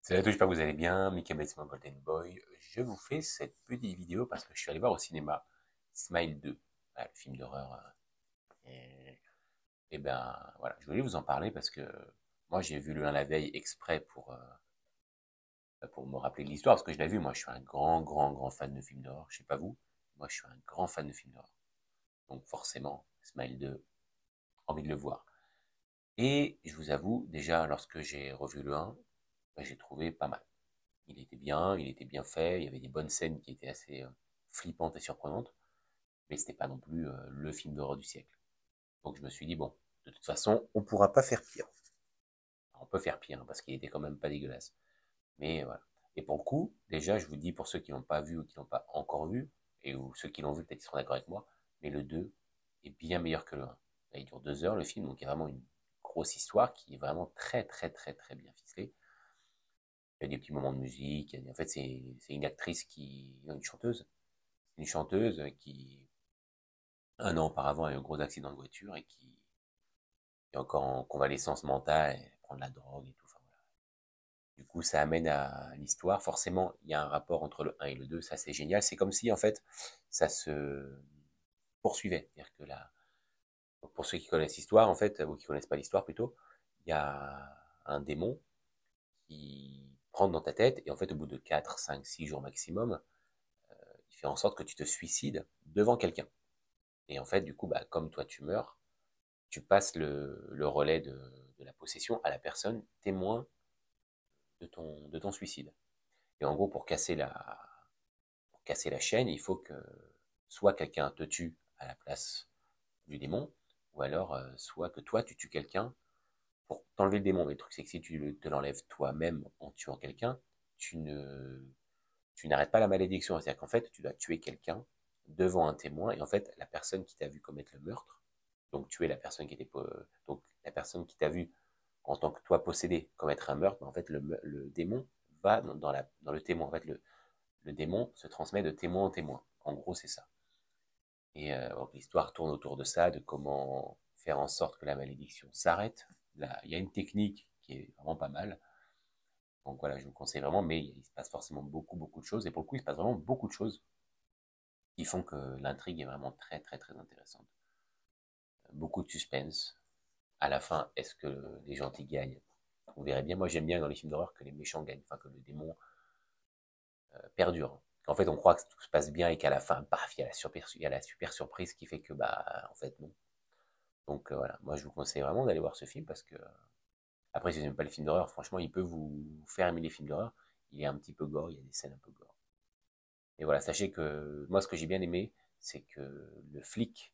Salut à tous, j'espère que vous allez bien. Mickey Bates, mon Golden Boy. Je vous fais cette petite vidéo parce que je suis allé voir au cinéma Smile 2, le film d'horreur. Et ben voilà, je voulais vous en parler parce que moi j'ai vu le 1 la veille exprès pour me rappeler de l'histoire parce que je l'ai vu. Moi je suis un grand fan de films d'horreur. Je sais pas vous, moi je suis un grand fan de films d'horreur. Donc forcément, Smile 2, envie de le voir. Et je vous avoue, déjà lorsque j'ai revu le 1, ben, j'ai trouvé pas mal. Il était bien fait, il y avait des bonnes scènes qui étaient assez flippantes et surprenantes, mais c'était pas non plus le film d'horreur du siècle. Donc je me suis dit, bon, de toute façon, on pourra pas faire pire. Alors, on peut faire pire, hein, parce qu'il était quand même pas dégueulasse. Mais voilà. Et pour le coup, déjà, je vous dis, pour ceux qui l'ont pas vu ou qui l'ont pas encore vu, et ou ceux qui l'ont vu, peut-être ils seront d'accord avec moi, mais le 2 est bien meilleur que le 1. Là, il dure 2 heures le film, donc il y a vraiment une grosse histoire qui est vraiment très bien ficelée. Il y a des petits moments de musique. En fait, c'est une actrice une chanteuse. Une chanteuse qui, un an auparavant, a eu un gros accident de voiture et qui est encore en convalescence mentale, elle prend de la drogue et tout. Enfin, voilà. Du coup, ça amène à l'histoire. Forcément, il y a un rapport entre le 1 et le 2. Ça, c'est génial. C'est comme si, en fait, ça se poursuivait. C'est-à-dire que là, pour ceux qui connaissent l'histoire, en fait, ou qui connaissent pas l'histoire plutôt, il y a un démon qui rentre dans ta tête et en fait, au bout de 4, 5, 6 jours maximum, il fait en sorte que tu te suicides devant quelqu'un. Et en fait, du coup, bah, comme toi, tu meurs, tu passes le relais de la possession à la personne témoin de ton suicide. Et en gros, pour casser la chaîne, il faut que soit quelqu'un te tue à la place du démon, ou alors soit que toi, tu tues quelqu'un pour t'enlever le démon. Mais le truc, c'est que si tu te l'enlèves toi-même en tuant quelqu'un, tu ne, tu n'arrêtes pas la malédiction. C'est-à-dire qu'en fait, tu dois tuer quelqu'un devant un témoin, et en fait, la personne qui t'a vu commettre le meurtre, donc tuer la personne qui était, donc la personne qui t'a vu en tant que toi possédé commettre un meurtre, en fait, le démon va dans le témoin. En fait, le démon se transmet de témoin en témoin. En gros, c'est ça. Et l'histoire tourne autour de ça, de comment faire en sorte que la malédiction s'arrête. Là, il y a une technique qui est vraiment pas mal. Donc voilà, je vous conseille vraiment, mais il se passe forcément beaucoup de choses. Et pour le coup, il se passe vraiment beaucoup de choses qui font que l'intrigue est vraiment très intéressante. Beaucoup de suspense. À la fin, est-ce que les gentils gagnent? On verrait bien. Moi, j'aime bien dans les films d'horreur que les méchants gagnent, enfin que le démon perdure. En fait, on croit que tout se passe bien et qu'à la fin, paf, il y a la super surprise qui fait que, bah, en fait, non. Donc voilà, moi, je vous conseille vraiment d'aller voir ce film parce que, après, si vous n'aimez pas les films d'horreur, franchement, il peut vous faire aimer les films d'horreur. Il est un petit peu gore, il y a des scènes un peu gore. Et voilà, sachez que moi, ce que j'ai bien aimé, c'est que le flic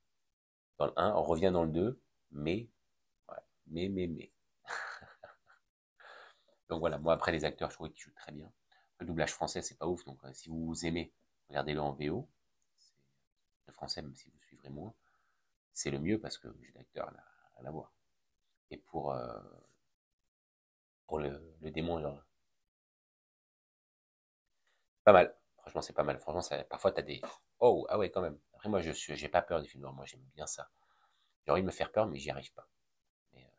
dans le 1 revient dans le 2, mais, voilà, mais. Donc voilà, moi après les acteurs, je trouvais qu'ils jouent très bien. Le doublage français, c'est pas ouf, donc si vous aimez, regardez-le en VO. Le français, même si vous suivrez moins, c'est le mieux parce que le jeu d'acteur n'a rien à voir. Et pour le démon, genre, pas mal. Franchement, c'est pas mal. Franchement, parfois, t'as des. Oh, ah ouais, quand même. Après, moi, j'ai pas peur des films d'horreur. Moi, j'aime bien ça. J'ai envie de me faire peur, mais j'y arrive pas. Mais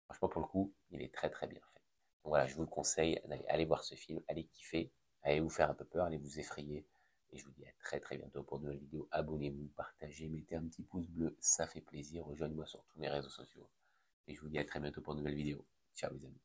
franchement, pour le coup, il est très bien fait. Donc voilà, je vous le conseille d'aller aller voir ce film, allez kiffer, allez vous faire un peu peur, allez vous effrayer. Et je vous dis à très bientôt pour de nouvelles vidéos. Abonnez-vous, partagez, mettez un petit pouce bleu, ça fait plaisir. Rejoignez-moi sur tous mes réseaux sociaux. Et je vous dis à très bientôt pour de nouvelles vidéos. Ciao les amis.